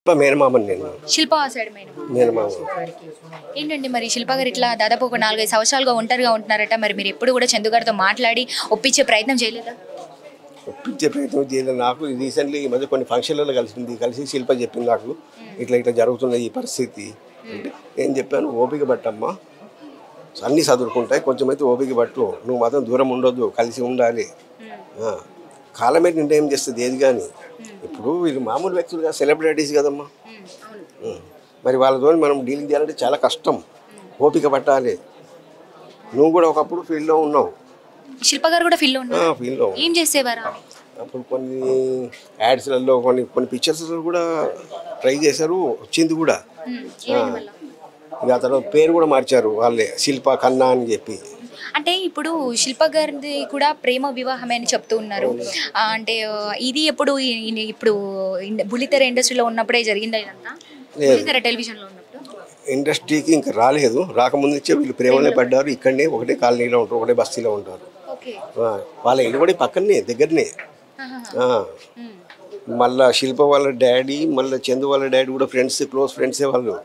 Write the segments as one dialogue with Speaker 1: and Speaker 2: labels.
Speaker 1: మేనమామని నేను.
Speaker 2: శిల్ప సైడ్
Speaker 1: మేనమామ.
Speaker 2: ఏంటండి మరి శిల్ప గారు ఇట్లా దాదాపు ఒక 4-5 సంవత్సరాలుగా ఒంటరిగా ఉంటున్నారట. మరి మీరు ఎప్పుడు కూడా చందు గారితో మాట్లాడి ఒప్పించే ప్రయత్నం చేయలేదా?
Speaker 1: ఒప్పించే ప్రయత్నం చేయలేదు. నాకు రీసెంట్లీ ఈ మధ్య కొన్ని ఫంక్షన్లలో కలిసి శిల్ప చెప్పింది నాకు ఇట్లా జరుగుతున్నది ఈ పరిస్థితి అంటే ఏం చెప్పాను, ఓపిక పట్టమ్మా, అన్నీ చదువుకుంటాయి, కొంచెం అయితే ఓపిక పట్టు, నువ్వు మాత్రం దూరం ఉండొద్దు, కలిసి ఉండాలి. కాలమే నిర్ణయం చేస్తుంది ఏది కానీ. ఇప్పుడు వీళ్ళు మామూలు వ్యక్తులుగా సెలబ్రిటీస్ కదమ్మా, మరి వాళ్ళతో మనం డీల్ చేయాలంటే చాలా కష్టం, ఓపిక పట్టాలి. నువ్వు కూడా ఒకప్పుడు ఫీల్డ్లో ఉన్నావు.
Speaker 2: శిల్ప గారు కూడా
Speaker 1: ఫీల్డ్లో
Speaker 2: ఏం చేసేవారు?
Speaker 1: అప్పుడు కొన్ని యాడ్స్లలో కొన్ని పిక్చర్స్లో కూడా ట్రై చేశారు, వచ్చింది కూడా. ఇక తర్వాత పేరు కూడా మార్చారు వాళ్ళే, శిల్ప కన్నా అని చెప్పి.
Speaker 2: అంటే ఇప్పుడు శిల్ప గారిది కూడా ప్రేమ వివాహమే అని చెప్తూ ఉన్నారు. అంటే ఇది ఇప్పుడు బుల్లితెర ఇండస్ట్రీలో ఉన్నప్పుడే జరిగిందా ఇదంతా? బుల్లితెర టెలివిజన్లో ఉన్నప్పుడు
Speaker 1: ఇండస్ట్రీకి ఇంకా రాలేదు, రాకముందు నుంచే వీళ్ళు ప్రేమలో పడ్డారు. ఇక్కడనే ఒకటే కాలనీలో ఉంటారు, ఒకటే బస్తీలో ఉంటారు. వాళ్ళ ఇల్లు కూడా పక్కనే దగ్గరనే. మళ్ళా శిల్ప వాళ్ళ డాడీ మళ్ళీ చందు వాళ్ళ డాడీ కూడా క్లోజ్ ఫ్రెండ్సే వాళ్ళు.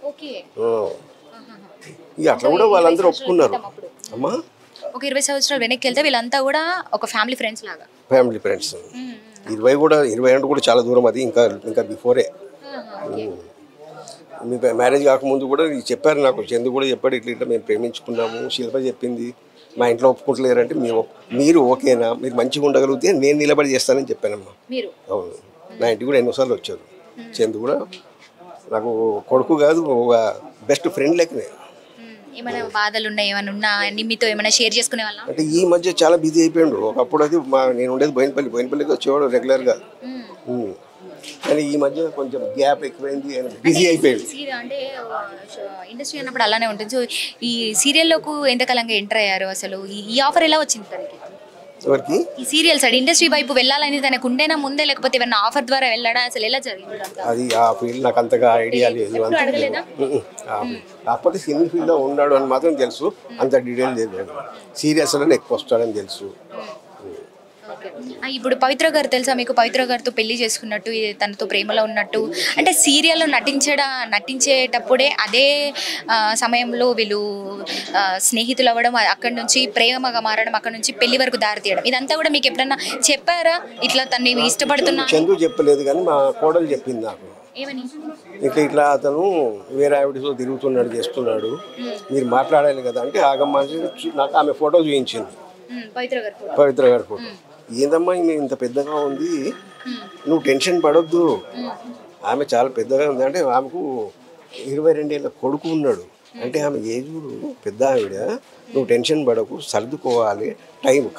Speaker 1: ఇక అట్లా కూడా వాళ్ళందరూ ఒప్పుకున్నారు అమ్మా.
Speaker 2: ఒక 20 సంవత్సరాలు వెనక్కి వెళ్తే వీళ్ళంతా కూడా ఒక ఫ్యామిలీ ఫ్రెండ్స్ లాగా.
Speaker 1: 20 కూడా చాలా దూరం, అది ఇంకా బిఫోరే. మీ మ్యారేజ్ కాకముందు కూడా చెప్పారు నాకు, చందు కూడా చెప్పాడు, ఇట్లా మేము ప్రేమించుకున్నాము. శిల్ప చెప్పింది, మా ఇంట్లో ఒప్పుకుంటలేరంటే మీరు ఓకేనా, మీరు మంచిగా ఉండగలిగితే నేను నిలబడి చేస్తానని చెప్పానమ్మా. అవును, నా ఇంటికి కూడా ఎన్నోసార్లు వచ్చారు. చందు కూడా నాకు కొడుకు కాదు, ఒక బెస్ట్ ఫ్రెండ్ లెక్కనే.
Speaker 2: ఏమైనా బాధలు ఉన్నాయి, ఏమైనా ఉన్నా మీతో ఏమైనా షేర్ చేసుకునే వాళ్ళ?
Speaker 1: అంటే ఈ మధ్య చాలా బిజీ అయిపోయాడు. ఒకప్పుడు అది నేను ఉండేది బోయినపల్లికి వచ్చేవాడు రెగ్యులర్గా, కానీ ఈ మధ్య కొంచెం గ్యాప్ ఎక్కువైంది, బిజీ అయిపోయాడు.
Speaker 2: అంటే ఇండస్ట్రీ అన్నప్పుడు అలానే ఉంటుంది. సో ఈ సీరియల్లోకి ఎంతకాలంగా ఎంటర్ అయ్యారు అసలు? ఈ ఆఫర్ ఎలా వచ్చింది తనకి?
Speaker 1: ఎవరికి?
Speaker 2: ఈ సీరియల్ సైడ్ ఇండస్ట్రీ వైపు వెళ్ళాలని తనకు ఉండేనా ముందే, లేకపోతే ఏమైనా ఆఫర్ ద్వారా వెళ్ళాడా, అసలు ఎలా జరిగింది?
Speaker 1: అది ఆ ఫీల్డ్ నాకు అంతగా ఐడియా లేదు. కాకపోతే సినీ ఫీల్డ్లో ఉన్నాడు అని మాత్రం తెలుసు, అంత డీటెయిల్ లేదు. సీరియల్స్లోనే ఎక్కువ వస్తాడని తెలుసు.
Speaker 2: ఇప్పుడు పవిత్ర గారు తెలుసా మీకు? పవిత్ర గారితో పెళ్లి చేసుకున్నట్టు, తనతో ప్రేమలో ఉన్నట్టు, అంటే సీరియల్లో నటించేటప్పుడే అదే సమయంలో వీళ్ళు స్నేహితులు అవ్వడం, అక్కడి నుంచి ప్రేమగా మారడం, అక్కడి నుంచి పెళ్లి వరకు దారి తీయడం, ఇదంతా కూడా మీకు ఎప్పుడన్నా చెప్పారా? ఇట్లా తన్ని ఇష్టపడుతున్నా?
Speaker 1: చందు చెప్పలేదు, కానీ మా కోడలు చెప్పింది నాకు. ఇట్లా అతను వేరే ఆవిడతో తిరుగుతున్నాడు, చేస్తున్నాడు, మీరు మాట్లాడాలి కదా అంటే ఆగమ్మ నాకు ఆమె ఫోటో చూపించింది, పవిత్ర గారి ఫోటో. ఏందమ్మా ఇంత పెద్దగా ఉంది, నువ్వు టెన్షన్ పడొద్దు, ఆమె చాలా పెద్దగా ఉంది అంటే ఆమెకు 22 ఏళ్ళ కొడుకు ఉన్నాడు అంటే ఆమె ఏజ్ పెద్ద ఆవిడ, నువ్వు టెన్షన్ పడకు, సర్దుకోవాలి,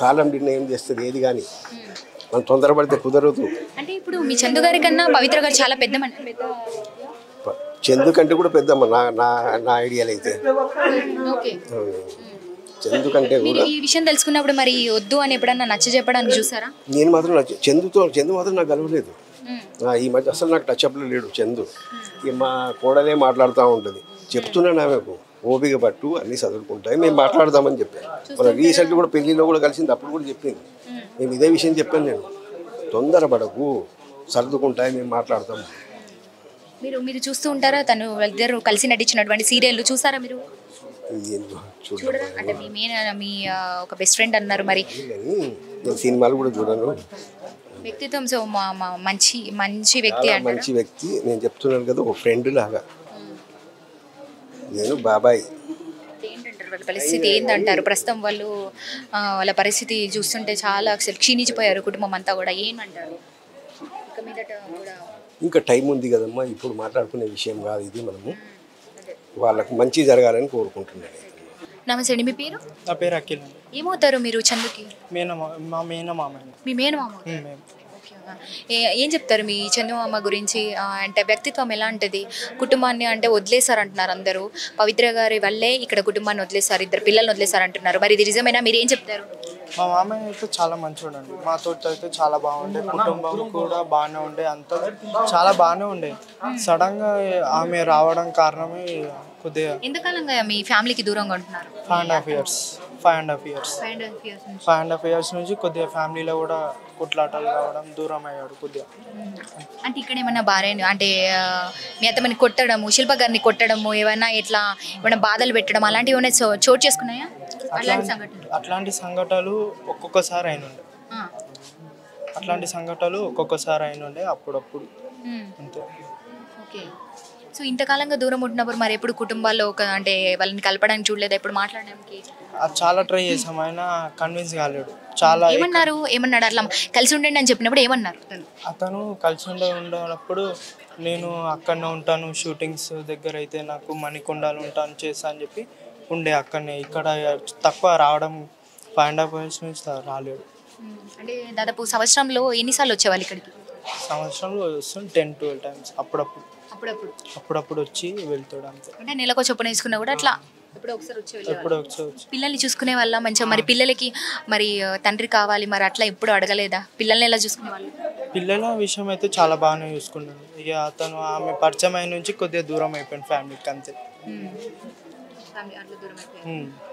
Speaker 1: కాలం నిర్ణయం చేస్తుంది ఏది కానీ, మనం తొందరపడితే కుదరదు.
Speaker 2: అంటే ఇప్పుడు మీ చందు గారి కన్నా పవిత్ర గారు చాలా పెద్ద,
Speaker 1: చందు కంటే కూడా పెద్దమ్మ నా ఐడియాలు అయితే. చందు కంటే కూడా
Speaker 2: ఈ విషయం తెలుసుకున్నప్పుడు మరి వద్దు అని ఎప్పుడన్నా నచ్చ చెప్పడానికి చూసారా?
Speaker 1: నేను మాత్రం చందు మాత్రం నాకు కలవలేదు. ఈ మధ్య అసలు నాకు టచ్ అప్లో లేడు చందు. మా కోడలే మాట్లాడుతూ ఉంటుంది. చెప్తున్నాను ఆమెకు, ఓపిక పట్టు, అన్నీ చదువుకుంటాయి, మేము మాట్లాడదామని చెప్పాను. మన రీసెంట్ కూడా పెళ్లిలో కూడా కలిసింది, అప్పుడు కూడా చెప్పింది, మేము ఇదే విషయం చెప్పాను నేను, తొందరపడకు, సర్దుకుంటాయి, మేము మాట్లాడతాం.
Speaker 2: మీరు చూస్తూ ఉంటారా? తను ఇద్దరు కలిసి నటించినటువంటి సీరియల్ చూసారా మీరు? చూడరా? అంటే మీ ఒక బెస్ట్ ఫ్రెండ్ అన్నారు, మరి
Speaker 1: సినిమాలు కూడా చూడను.
Speaker 2: వ్యక్తిత్వం సో మంచి వ్యక్తి,
Speaker 1: మంచి వ్యక్తి. నేను చెప్తున్నాను కదా, ఒక ఫ్రెండ్ లాగా. నేను బాబాయ్.
Speaker 2: ఏంటంటారు వాళ్ళ పరిస్థితి, ఏంటంటారు ప్రస్తుతం? వాళ్ళ పరిస్థితి చూస్తుంటే చాలా అసలు క్షీణించిపోయారు కుటుంబం అంతా కూడా. ఏమంటారు?
Speaker 1: ఇంకా టైం ఉంది కదమ్మా, ఇప్పుడు మాట్లాడుకునే విషయం కాదు ఇది. మనము వాళ్ళకు మంచి జరగాలని కోరుకుంటున్నాను.
Speaker 2: నమస్తే అండి, మీ పేరు?
Speaker 3: నా పేరు అఖిల్.
Speaker 2: ఏమవుతారు మీరు చందుకి?
Speaker 3: మా మేనమామ.
Speaker 2: మీ మేనమామ? ఏం చెప్తారు మీ చందమామ గురించి? అంటే వ్యక్తిత్వం ఎలాంటిది? కుటుంబాన్ని అంటే వదిలేశారు అంటున్నారు అందరూ, పవిత్ర గారి వల్లే ఇక్కడ కుటుంబాన్ని వదిలేశారు, 2 పిల్లల్ని వదిలేశారు అంటున్నారు, మరి ఇది నిజమేనా? మీరు ఏం చెప్తారు?
Speaker 3: మా మామయ్య అయితే చాలా మంచివాడు అండి, మాతో అయితే చాలా బాగుండే, కుటుంబం కూడా బాగానే ఉండే, అంతా చాలా బాగానే ఉండే. సడన్గా ఆమె రావడం కారణమే కొద్దిగా.
Speaker 2: ఎంతకాలంగా మీ ఫ్యామిలీకి దూరంగా ఉంటున్నారు?
Speaker 3: 5.5 years. 5.5 years. 5.5 years నుంచి కొద్దిగా ఫ్యామిలీలో కూడా కొట్లాటలు కావడం దూరం అయ్యాడు కొద్దిగా.
Speaker 2: అంటే ఇక్కడ ఏమన్నా భార్య అంటే మీ అత్తమ్మని కొట్టడము, శిల్ప గారిని కొట్టడము, ఏమైనా ఇట్లా ఏమైనా బాధలు పెట్టడం అలాంటివి ఏమైనా చోటు చేసుకున్నాయా?
Speaker 3: అట్లాంటి సంఘటనలు ఒక్కొక్కసారి అయినుండే. అట్లాంటి సంఘటనలు ఒక్కొక్కసారి అయినుండే అప్పుడప్పుడు అంతే.
Speaker 2: ఓకే. సో ఇంతకాలంగా దూరం ఉంటున్నప్పుడు మరి ఎప్పుడు కుటుంబాల్లో ఒక అంటే వాళ్ళని కలపడానికి చూడలేదు, ఎప్పుడు మాట్లాడడానికి?
Speaker 3: చాలా ట్రై చేసాం, అయినా కన్విన్స్ కాలేడు. చాలా
Speaker 2: ఏమన్నాడు అట్లా కలిసి ఉండండి అని చెప్పినప్పుడు ఏమన్నారు?
Speaker 3: అతను కలిసి ఉండేటప్పుడు నేను అక్కడనే ఉంటాను, షూటింగ్స్ దగ్గర అయితే నాకు మణికొండలు ఉంటాను చేస్తా అని చెప్పి ఉండే అక్కడనే. ఇక్కడ తక్కువ రావడం 5.5 years నుంచి రాలేడు.
Speaker 2: అంటే దాదాపు సంవత్సరంలో ఎన్నిసార్లు వచ్చేవాళ్ళు ఇక్కడికి?
Speaker 3: సంవత్సరంలో వస్తుంది 10-12 times అప్పుడప్పుడు వచ్చి వెళ్తాడు అంతే.
Speaker 2: అంటే నెలకు చొప్పున వేసుకున్నా కూడా అట్లా ఎప్పుడో ఒకసారి
Speaker 3: వచ్చి
Speaker 2: పిల్లల్ని చూసుకునే వాళ్ళ మంచిగా. మరి పిల్లలకి మరి తండ్రి కావాలి మరి అట్లా ఎప్పుడు అడగలేదా? పిల్లల్ని ఎలా చూసుకునే వాళ్ళు?
Speaker 3: పిల్లల విషయం అయితే చాలా బాగానే చూసుకున్నాను. ఇక అతను ఆమె పరిచయం అయిన నుంచి కొద్దిగా దూరం అయిపోయింది ఫ్యామిలీకి అంతే.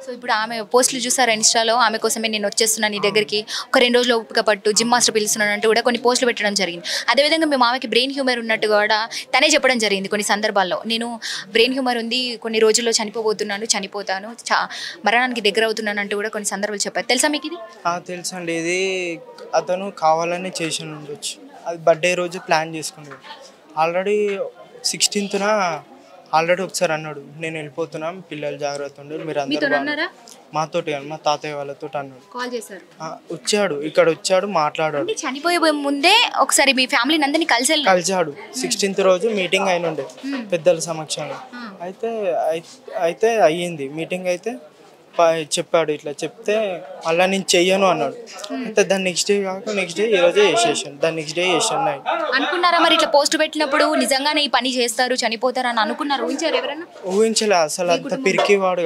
Speaker 2: సో ఇప్పుడు ఆమె పోస్టులు చూసారా ఇన్స్టాలో, ఆమె కోసమే నేను వచ్చేస్తున్నాను నీ దగ్గరికి, ఒక 2 రోజులు ఓపిక పట్టు, జిమ్ మాస్టర్ పిలుస్తున్నాను అంటూ కూడా కొన్ని పోస్టులు పెట్టడం జరిగింది. అదేవిధంగా మేము ఆమెకి బ్రెయిన్ హ్యూమర్ ఉన్నట్టు కూడా తనే చెప్పడం జరిగింది కొన్ని సందర్భాల్లో. నేను బ్రెయిన్ హ్యూమర్ ఉంది, కొన్ని రోజుల్లో చనిపోతాను, మరణానికి దగ్గర అవుతున్నాను అంటూ కూడా కొన్ని సందర్భాలు చెప్పారు. తెలుసా మీకు ఇది?
Speaker 3: తెలుసండి. ఇది అతను కావాలనే చేసి ఉండొచ్చు. అది బర్త్డే రోజు ప్లాన్ చేసుకున్నాడు. ఆల్రెడీ 16th ఆల్రెడీ ఒకసారి అన్నాడు, నేను వెళ్ళిపోతున్నాం, పిల్లలు జాగ్రత్త ఉండాలి, మీరు అందరూ మాతోటి మా తాతయ్య వాళ్ళతో అన్నాడు. వచ్చాడు, ఇక్కడ వచ్చాడు, మాట్లాడాడు.
Speaker 2: చనిపోయే ముందే ఒకసారి మీ ఫ్యామిలీని అందరినీ
Speaker 3: కలిసాడు. 16th రోజు మీటింగ్ అయినుండే పెద్దల సమక్షంలో. అయితే అయ్యింది మీటింగ్. అయితే చెప్పాడు, ఇట్లా చెప్తే అలా నేను చెయ్యను అన్నాడు. అయితే దాని నెక్స్ట్ డే ఈరోజే చేసేసాను. దాని నెక్స్ట్ డే చేసాను.
Speaker 2: అనుకున్నారా మరి ఇట్లా పోస్ట్ పెట్టినప్పుడు నిజంగానే ఈ పని చేస్తారు, చనిపోతారు అని అనుకున్నారు? ఊహించారు ఎవరన్నా?
Speaker 3: ఊహించలే అసలు. అంత పిరికివాడు.